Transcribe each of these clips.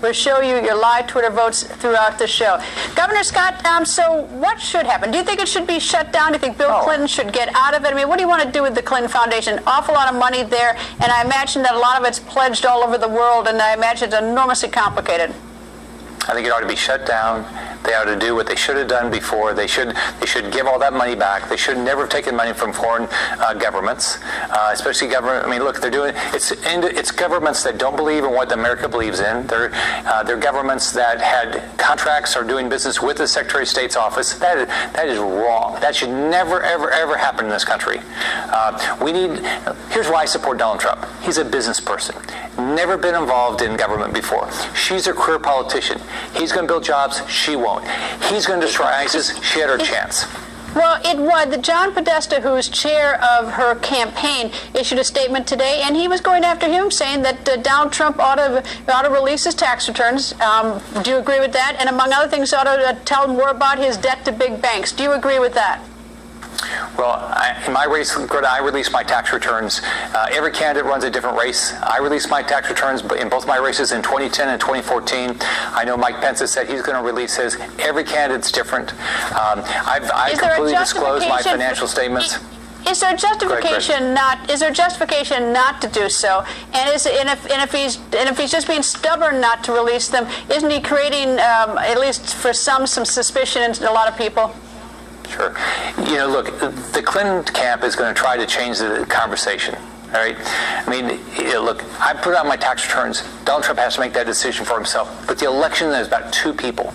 We'll show you your live Twitter votes throughout the show. Governor Scott, so what should happen? Do you think it should be shut down? Do you think Bill Clinton should get out of it? I mean, what do you want to do with the Clinton Foundation? An awful lot of money there, and I imagine that a lot of it's pledged all over the world, and I imagine it's enormously complicated. I think it ought to be shut down. They ought to do what they should have done before. They should give all that money back. They should never have taken money from foreign governments, especially government. I mean, look, they're doing it's governments that don't believe in what America believes in. They're governments that had contracts or doing business with the Secretary of State's office. That is wrong. That should never, ever, ever happen in this country. Here's why I support Donald Trump. He's a business person. Never been involved in government before. She's a career politician. He's going to build jobs. She won't. He's going to destroy ISIS. She had her chance. Well, it was John Podesta, who's chair of her campaign, issued a statement today, and he was going after him, saying that Donald Trump ought to release his tax returns. Do you agree with that? And among other things, ought to tell more about his debt to big banks. Do you agree with that? Well, in my race, Greta, I release my tax returns. Every candidate runs a different race. I released my tax returns in both my races in 2010 and 2014. I know Mike Pence has said he's going to release his. Every candidate's different. I completely disclosed my financial statements. Is there justification not to do so? And if he's just being stubborn not to release them, isn't he creating at least for some suspicion in a lot of people? Sure. You know, look, the Clinton camp is going to try to change the conversation. All right. I mean, look, I put out my tax returns. Donald Trump has to make that decision for himself. But the election is about two people: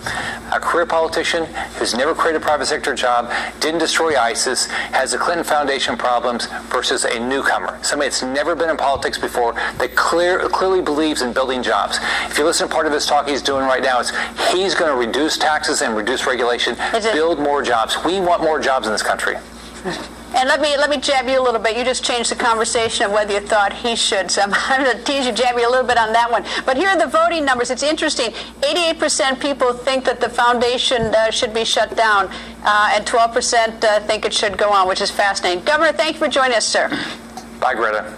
a career politician who's never created a private sector job, didn't destroy ISIS, has the Clinton Foundation problems, versus a newcomer, somebody that's never been in politics before, that clearly believes in building jobs. If you listen to part of his talk he's doing right now, he's going to reduce taxes and reduce regulation, build more jobs. We want more jobs in this country. And let me jab you a little bit. You just changed the conversation of whether you thought he should. So I'm going to tease you, jab you a little bit on that one. But here are the voting numbers. It's interesting. 88% people think that the foundation should be shut down, and 12% think it should go on, which is fascinating. Governor, thank you for joining us, sir. Bye, Greta.